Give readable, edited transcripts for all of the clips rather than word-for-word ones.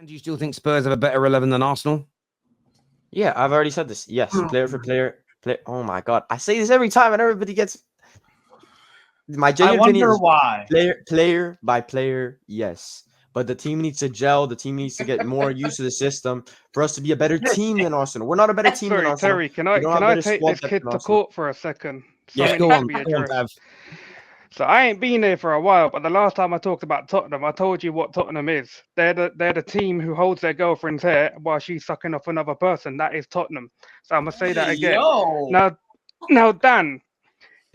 And do you still think Spurs have a better 11 than Arsenal? Yeah, I've already said this. Yes, player for player. Oh my god, I say this every time, and everybody gets. My genuine opinion is why. Player by player, yes. But the team needs to gel. The team needs to get more used to the system for us to be a better team than Arsenal. We're not a better team than Sorry, Arsenal. Terry, can We don't have I better take squad this depth kid than to Arsenal. court for a second? Yeah, Something go needs on. to be Go on, addressed. Tav. So I ain't been there for a while, but the last time I talked about Tottenham, I told you what Tottenham is. They're the team who holds their girlfriend's hair while she's sucking off another person. That is Tottenham. So I'm gonna say that again. Yo. Now, Dan,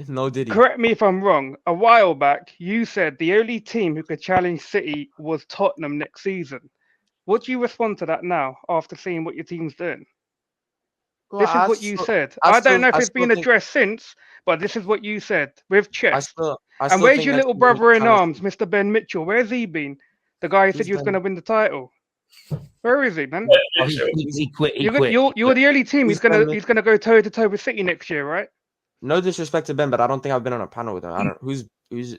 No Diddy. correct me if I'm wrong. A while back, you said the only team who could challenge City was Tottenham next season. What do you respond to that now after seeing what your team's doing? Well, This is what you said. I don't know if it's been addressed since, but this is what you said with chest. And where's your little brother in arms, Mr. Ben Mitchell? Where's he been? The guy who said he was going to win the title. Where is he, man? He quit. You're the only team who's gonna go toe to toe with City next year, right? No disrespect to Ben, but I don't think I've been on a panel with him. I don't. Who's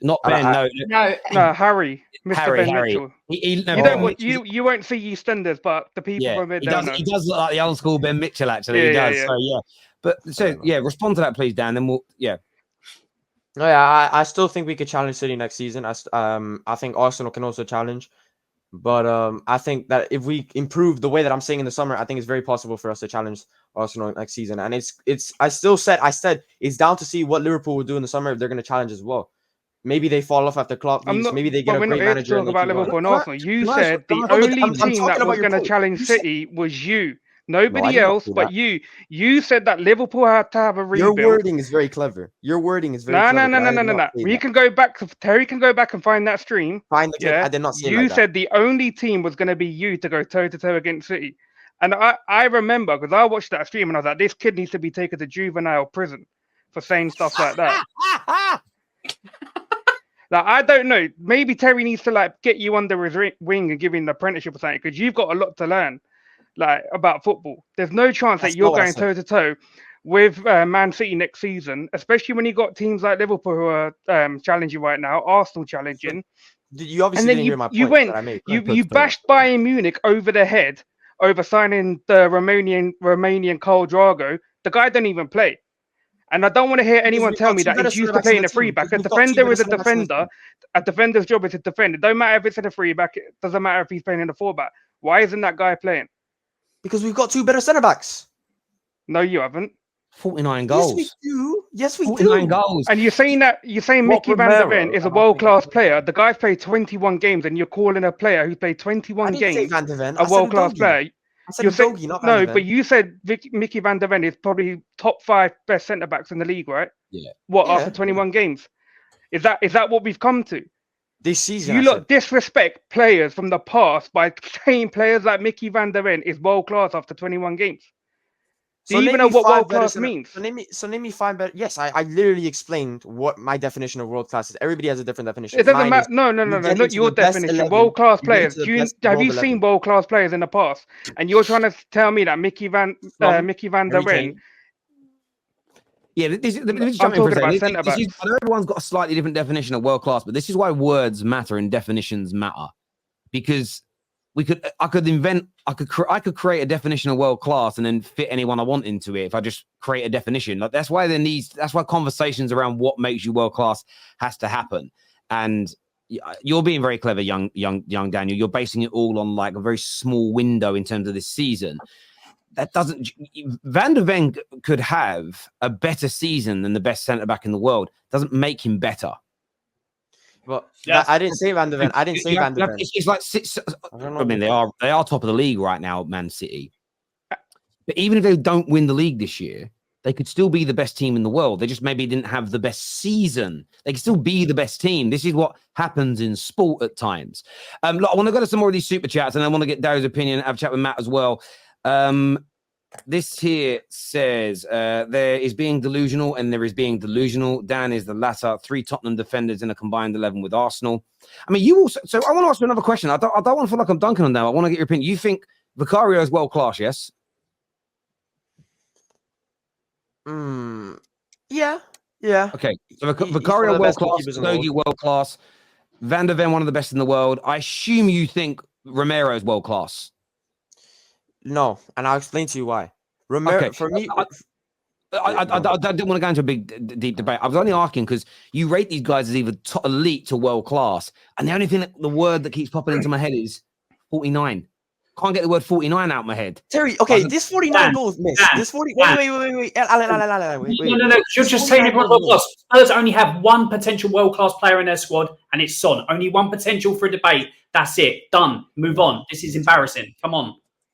Not Ben. No, Harry, Mr. Ben Harry. Mitchell. No, You won't see EastEnders, but the people from it don't know. He does look like the old school Ben Mitchell, actually. He does. Yeah. So yeah. But respond to that, please, Dan. Then we'll No, yeah, I still think we could challenge City next season. I think Arsenal can also challenge, but I think that if we improve the way that I'm saying in the summer, I think it's very possible for us to challenge Arsenal next season. And I said it's down to see what Liverpool will do in the summer if they're going to challenge as well. Maybe they fall off after Klopp leaves. Maybe they get a great manager. We're not here to talk about Liverpool and Arsenal. You said the only team that was going to challenge City was you. Nobody else but you. You said that Liverpool had to have a rebuild. Your wording is very clever. No. We can go back. Terry can go back and find that stream. Find the clip. I did not say you said the only team was going to be you to go toe to toe against City. And I remember because I watched that stream and I was like, this kid needs to be taken to juvenile prison for saying stuff like that. Like, I don't know. Maybe Terry needs to get you under his wing and give you an apprenticeship or something because you've got a lot to learn about football. There's no chance that you're going toe to toe with Man City next season, especially when you got teams like Liverpool who are challenging right now, Arsenal challenging. You obviously didn't hear my point. You bashed Bayern Munich over the head over signing the Romanian Karl Drago. The guy don't even play. And I don't want to hear anyone tell me that he's used to playing a free back. A defender is a defender. A defender's job is to defend. It don't matter if it's in a free back. It doesn't matter if he's playing in the full back. Why isn't that guy playing? Because we've got two better centre backs. No, you haven't. 49 goals. Yes, we do. 49 goals. And you're saying Mickey van der Ven is a world-class player. The guy's played 21 games, and you're calling a player who played 21 games a world-class player. But you said Mickey van der Ven is probably top 5 best centre backs in the league, right? Yeah. After 21 games? Is that what we've come to? This season, you disrespect players from the past by saying players like Mickey van der Ven is world class after 21 games. Do you even know what world class means? So name me 5 better. Yes, I literally explained what my definition of world class is. Everybody has a different definition. It doesn't matter. No, not your definition. World class players. Have you seen world class players in the past? And you're trying to tell me that Mickey van der Ven. Yeah, let me jump in for a second. I know everyone's got a slightly different definition of world class, but this is why words matter and definitions matter. Because I could create a definition of world class and then fit anyone I want into it if I just create a definition. That's why conversations around what makes you world class has to happen. And you're being very clever, young Daniel. You're basing it all on a very small window in terms of this season. Van der Ven could have a better season than the best centre back in the world. Doesn't make him better. Well, I didn't say Van der Ven. It's like they are top of the league right now, Man City. But even if they don't win the league this year, they could still be the best team in the world. They just maybe didn't have the best season. They could still be the best team. This is what happens in sport at times. Look, I want to go to some more of these super chats, and I want to get Dario's opinion. Have a chat with Matt as well. This here says there is being delusional and there is being delusional. Dan is the latter. 3 Tottenham defenders in a combined 11 with Arsenal. I mean, you also. So I want to ask you another question. I don't want to feel like I'm dunking on them. I want to get your opinion. You think Vicario is world class? Yes. Yeah. Okay. So Vicario world class. Udogie world class. Van der Ven one of the best in the world. I assume you think Romero's world class? No, and I'll explain to you why. Romero, for me, I didn't want to go into a deep debate. I was only asking because you rate these guys as either elite to world class, and the only thing the word that keeps popping into my head is 49. Can't get the word 49 out of my head. Terry, okay, this 49 goals missed. This 40. Wait. Alan, wait. No. You're just saying everyone's world class. Spurs only have one potential world class player in their squad, and it's Son. Only one potential for debate. That's it. Done. Move on. This is embarrassing. Come on.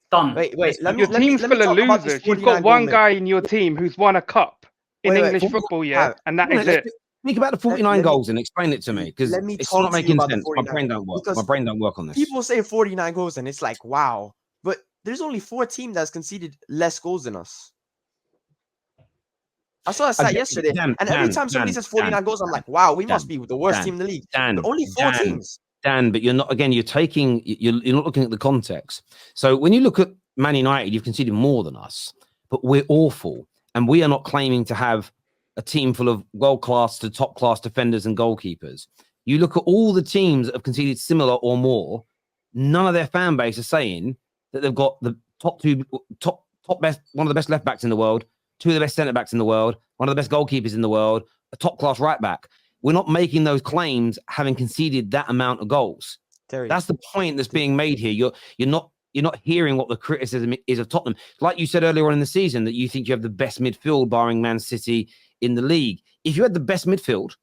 Done. Wait. Your team's full of losers. You've got one guy in your team who's won a cup in English football, and that is it. Think about the 49 goals and explain it to me, because it's not making sense. My brain don't work. My brain don't work on this. People say 49 goals, and it's like, wow. But there's only 4 teams that's conceded less goals than us. I saw that stat yesterday, and every time somebody says 49 goals, I'm like, wow, we must be the worst team in the league. But only 4 teams. Dan, but you're not. Again, you're not looking at the context. So when you look at Man United, you've conceded more than us, but we're awful, and we are not claiming to have a team full of world-class to top-class defenders and goalkeepers. You look at all the teams that have conceded similar or more, none of their fan base are saying that they've got the top best, one of the best left backs in the world, 2 of the best centre backs in the world, one of the best goalkeepers in the world, a top-class right back. We're not making those claims having conceded that amount of goals. Terry. That's the point that's being made here. You're not hearing what the criticism is of Tottenham. Like you said earlier on in the season, that you think you have the best midfield, barring Man City, in the league. If you had the best midfield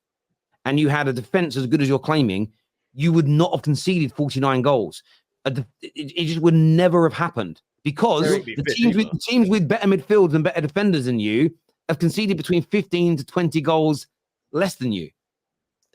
and you had a defense as good as you're claiming, you would not have conceded 49 goals. It just would never have happened, because the teams with better midfields and better defenders than you have conceded between 15 to 20 goals less than you.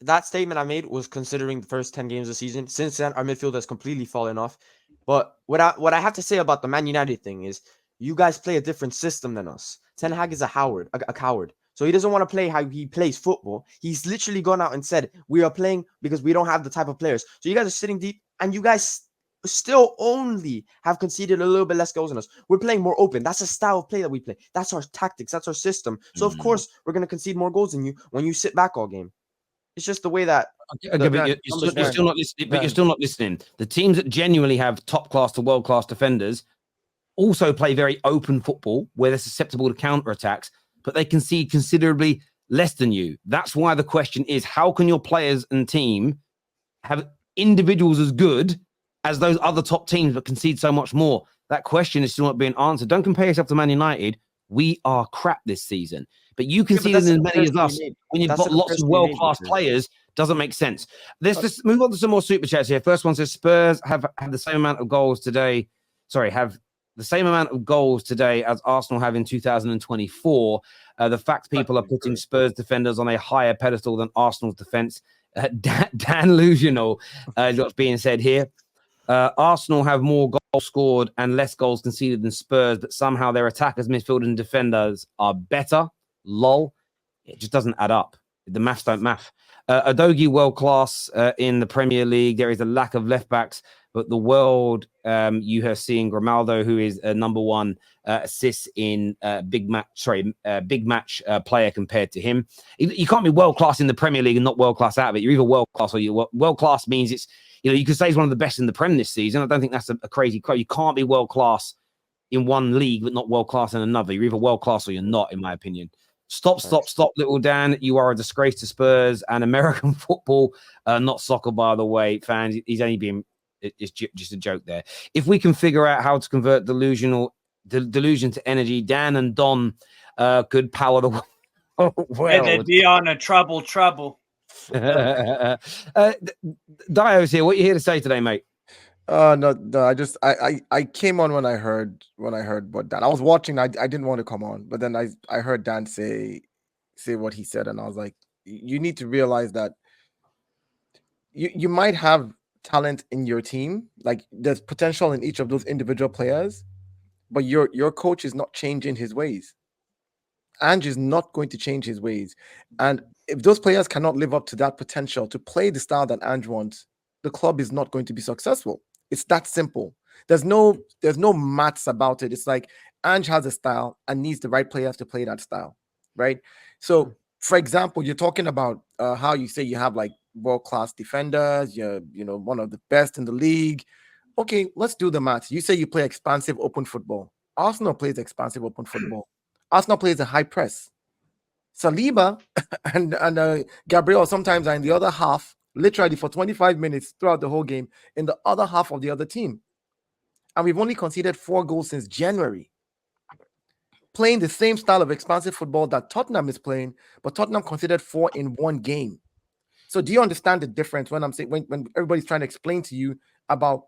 That statement I made was considering the first 10 games of the season. Since then, our midfield has completely fallen off. But what I have to say about the Man United thing is, you guys play a different system than us. Ten Hag is a coward. So he doesn't want to play how he plays football. He's literally gone out and said, we are playing because we don't have the type of players. So you guys are sitting deep, and you guys still only have conceded a little bit less goals than us. We're playing more open. That's a style of play that we play. That's our tactics. That's our system. So of course we're going to concede more goals than you when you sit back all game. It's just the way that. You're still not listening. But you're still not listening. The teams that genuinely have top class to world class defenders also play very open football, where they're susceptible to counter attacks, but they concede considerably less than you. That's why the question is, how can your players and team have individuals as good as those other top teams but concede so much more? That question is still not being answered. Don't compare yourself to Man United. We are crap this season, but you conceded as many as us when you've got lots of world-class players. Doesn't make sense. Let's just move on to some more super chats here. First one says Spurs have the same amount of goals today. Have the same amount of goals today as Arsenal have in 2024. The fact people are putting Spurs defenders on a higher pedestal than Arsenal's defense. Dan Lusional is what's being said here. Arsenal have more goals scored and less goals conceded than Spurs, but somehow their attackers, midfielders, and defenders are better. Lol. It just doesn't add up. The maths don't math. Udogie world class in the Premier League. There is a lack of left backs, but the world you have seen Grimaldo, who is a number 1 assist in big match player compared to him. You can't be world class in the Premier League and not world class out of it. You're either world class or you're world class means it's, you could say he's one of the best in the Prem this season. I don't think that's a crazy quote. You can't be world class in one league but not world class in another. You're either world class or you're not, in my opinion. Stop, little Dan. You are a disgrace to Spurs and American football, not soccer, by the way, fans. He's only being, it's just a joke there. If we can figure out how to convert delusion to energy, Dan and Don could power the world. They'd be on a trouble. Dio's here. What are you here to say today, mate? No. I came on when I heard what Dan. I was watching. I didn't want to come on, but then I heard Dan say what he said, and I was like, you need to realize that you might have talent in your team, like there's potential in each of those individual players, but your coach is not changing his ways. Ange is not going to change his ways, and if those players cannot live up to that potential to play the style that Ange wants, the club is not going to be successful. It's that simple. There's no maths about it. It's like Ange has a style and needs the right players to play that style, right? So, for example, you're talking about how you say you have like world-class defenders. You're one of the best in the league. Okay, let's do the maths. You say you play expansive open football. Arsenal plays expansive open football. Arsenal plays a high press. Saliba and Gabriel sometimes are in the other half, literally for 25 minutes throughout the whole game, in the other half of the other team. And we've only conceded 4 goals since January. Playing the same style of expansive football that Tottenham is playing, but Tottenham conceded 4 in one game. So do you understand the difference when I'm saying when everybody's trying to explain to you about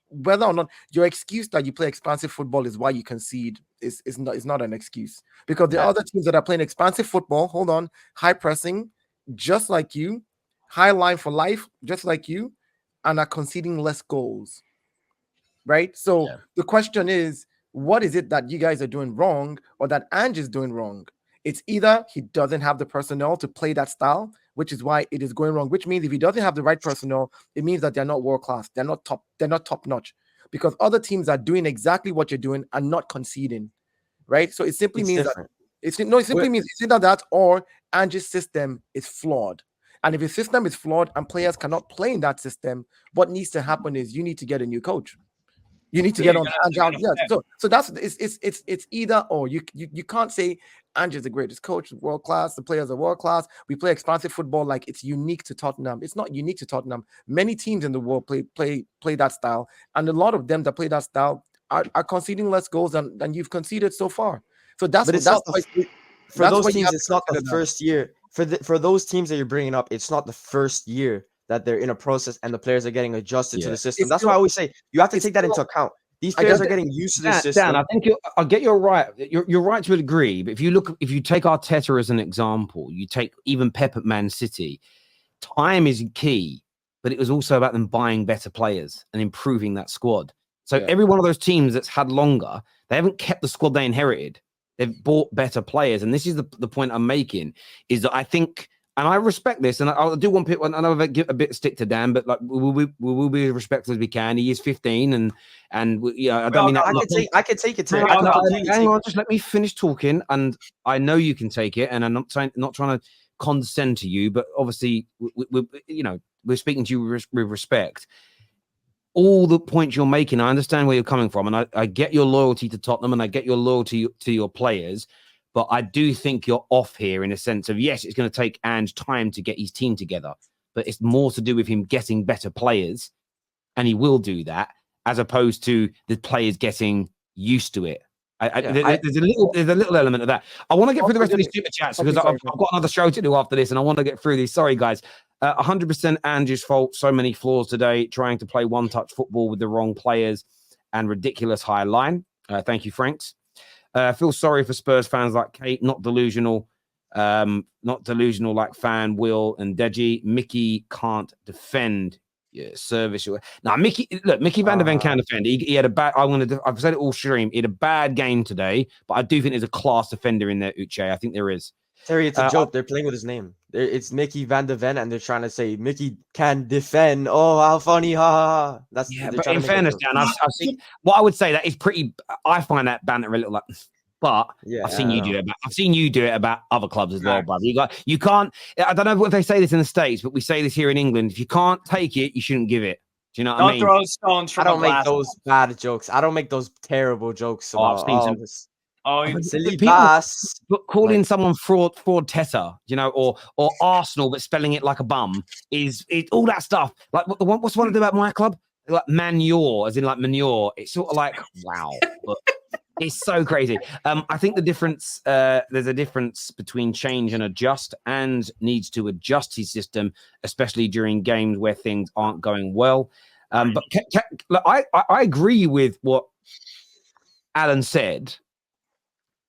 whether or not your excuse that you play expansive football is why you concede is not an excuse, because the other teams that are playing expansive football, hold on, high pressing, just like you, high line for life, just like you, and are conceding less goals, right? So the question is, what is it that you guys are doing wrong, or that Ange is doing wrong? It's either he doesn't have the personnel to play that style, which is why it is going wrong, which means if he doesn't have the right personnel, it means that they're not world class. They're not top notch, because other teams are doing exactly what you're doing and not conceding, right? So it simply means different. It simply means it's either that or Ange's system is flawed. And if his system is flawed and players cannot play in that system, what needs to happen is you need to get a new coach. You need to get on Ange. Yeah. So that's it's either or. You can't say Ange is the greatest coach, world class. The players are world class. We play expansive football like it's unique to Tottenham. It's not unique to Tottenham. Many teams in the world play that style, and a lot of them that play that style are conceding less goals than you've conceded so far. So that's for those teams. It's not the first year. For those teams that you're bringing up, it's not the first year that they're in a process and the players are getting adjusted to the system. That's why I always say you have to take that into account. These players are getting used to the system. Dan, I think I get you're right. You're right to a degree. But if you take Arteta as an example, you take even Pep at Man City, time is key, but it was also about them buying better players and improving that squad. So every one of those teams that's had longer, they haven't kept the squad they inherited. They've bought better players. And this is the point I'm making, is that I think, and I respect this, and I do want people, and I'll give a bit of stick to Dan, but like we will be as respectful as we can. He is 15, and I don't mean that. I can take it. Hang on, just let me finish talking, and I know you can take it, and I'm not trying to condescend to you, but obviously we're speaking to you with respect. All the points you're making, I understand where you're coming from, and I get your loyalty to Tottenham, and I get your loyalty to your players. But I do think you're off here in a sense of, yes, it's going to take Ange time to get his team together, but it's more to do with him getting better players, and he will do that, as opposed to the players getting used to it. There's a little element of that. I want to get through the rest of these super chats because I've got another show to do after this, and I want to get through these. Sorry, guys. 100% Ange's fault. So many flaws today, trying to play one-touch football with the wrong players and ridiculous high line. Thank you, Franks. Feel sorry for Spurs fans like Kate, not delusional like fan Will and Deji. Mickey can't defend service. Now, Mickey Van der Ven can defend. He had a bad. I've said it all stream. He had a bad game today, but I do think there's a class defender in there, Uche. I think there is. Terry, it's a joke. They're playing with his name. It's Mickey Van der Ven, and they're trying to say Mickey can defend. Oh, how funny! Ha ha ha. That's but in fairness, Dan, I've seen what I would say that is pretty. I find that banter a little like. But I've seen you do it. I've seen you do it about other clubs as well, brother. You can't. I don't know if they say this in the States, but we say this here in England. If you can't take it, you shouldn't give it. Do you know what I mean? Don't throw stones from I don't make those bad jokes. I don't make those terrible jokes. I've seen some. Silly but calling someone fraud Teta, or Arsenal, but spelling it like a bum is all that stuff. Like what's one about my club? Like manure, as in like manure. It's sort of like wow. But it's so crazy. I think the difference, there's a difference between change and adjust, and needs to adjust his system, especially during games where things aren't going well. But look, I agree with what Alan said.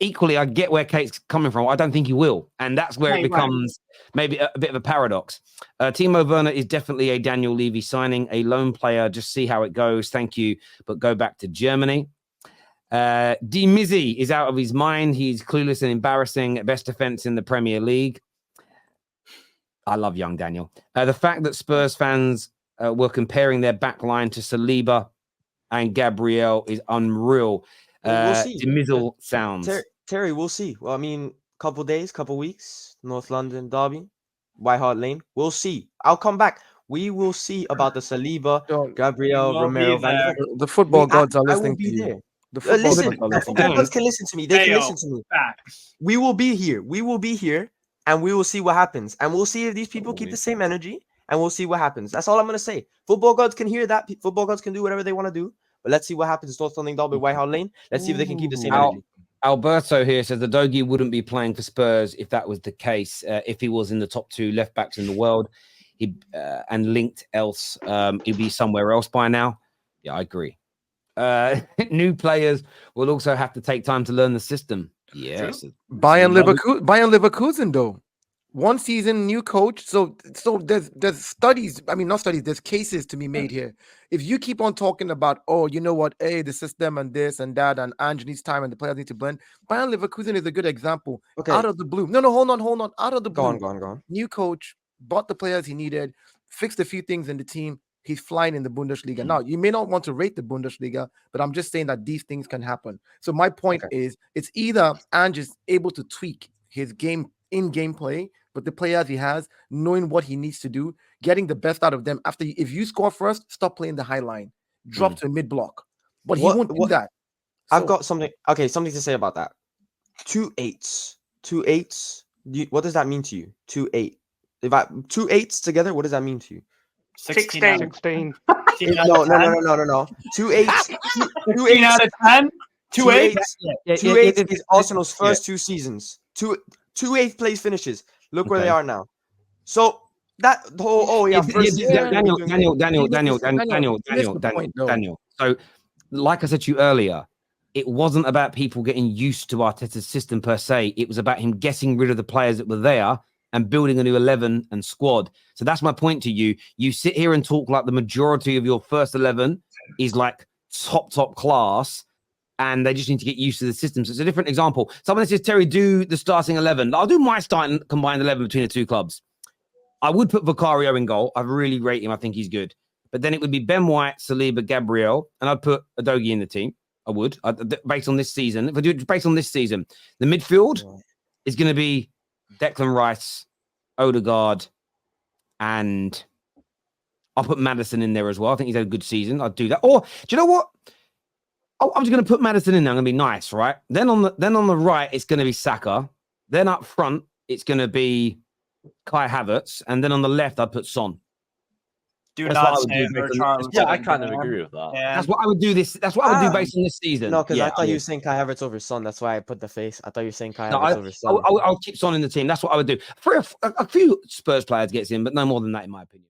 Equally, I get where Kate's coming from. I don't think he will. And that's where it becomes maybe a bit of a paradox. Timo Werner is definitely a Daniel Levy signing, a lone player. Just see how it goes. Thank you. But go back to Germany. D Mizzy is out of his mind. He's clueless and embarrassing. Best defense in the Premier League. I love young Daniel. The fact that Spurs fans were comparing their back line to Saliba and Gabriel is unreal. We'll see. Demizzle sounds. Terry, we'll see. Well, I mean, couple days, couple weeks, North London derby, White Hart Lane. We'll see. I'll come back. We will see about the Saliba, Don't- Gabriel, We'll Romero, be Van there. Dijk. The football gods are I will listening be to you. there. The football Listen, gods are the listening. football gods can listen to me. They can Ayo, listen to me. facts. We will be here. We will be here, and we will see what happens. And we'll see if these people keep the same energy, and we'll see what happens. That's all I'm gonna say. Football gods can hear that. Football gods can do whatever they want to do. But let's see what happens. Tottenham Derby, White Hart Lane. Let's see if they can keep the same energy. Alberto here says Udogie wouldn't be playing for Spurs if that was the case. If he was in the top 2 left backs in the world, he and linked else, he'd be somewhere else by now. Yeah, I agree. New players will also have to take time to learn the system. Yes, Bayern Leverkusen though. 1 season, new coach. So there's studies. I mean, not studies. There's cases to be made here. If you keep on talking about, oh, you know what, the system and this and that, and Ange needs time and the players need to blend. Bayern Leverkusen is a good example. Okay. Out of the blue. No, hold on. Out of the blue. Go on. New coach, bought the players he needed, fixed a few things in the team. He's flying in the Bundesliga. Now, you may not want to rate the Bundesliga, but I'm just saying that these things can happen. So my point is, it's either Ange is able to tweak his in-game play, but the players he has, knowing what he needs to do, getting the best out of them. If you score first, stop playing the high line, drop to mid block. But he won't do that. I've got something. Okay, something to say about that. 2 8s. 2 8s. What does that mean to you? 2 8. If I 2 8s together, what does that mean to you? 16 out of 16. 16 out of 10. No. 2 8s. 16 out of 10. 2 8. 2 8 is Arsenal's first 2 seasons. 2 8th place finishes. Look where they are now. So that whole first season. Daniel. So, like I said to you earlier, it wasn't about people getting used to Arteta's system per se. It was about him getting rid of the players that were there and building a new 11 and squad. So that's my point to you. You sit here and talk like the majority of your first 11 is like top class, and they just need to get used to the system. So it's a different example. Someone says, Terry, do the starting 11. I'll do my starting combined 11 between the 2 clubs. I would put Vicario in goal. I really rate him. I think he's good. But then it would be Ben White, Saliba, Gabriel, and I'd put Udogie in the team. I would, based on this season. If I do it based on this season, the midfield is going to be Declan Rice, Odegaard, and I'll put Maddison in there as well. I think he's had a good season. I'd do that. Or do you know what? I'm just going to put Maddison in there. I'm going to be nice, right? Then on the right, it's going to be Saka. Then up front, it's going to be Kai Havertz, and then on the left, I'd put Son. Do That's not what I would say do based on- Charles. Yeah, I kind of agree with that. Yeah. That's what I would do. That's what I would do based on this season. No, because Yeah, I thought you were saying Kai Havertz over Son. That's why I put the face. I thought you were saying Kai No, Havertz over Son. I'll keep Son in the team. That's what I would do. For a few Spurs players gets in, but no more than that, in my opinion.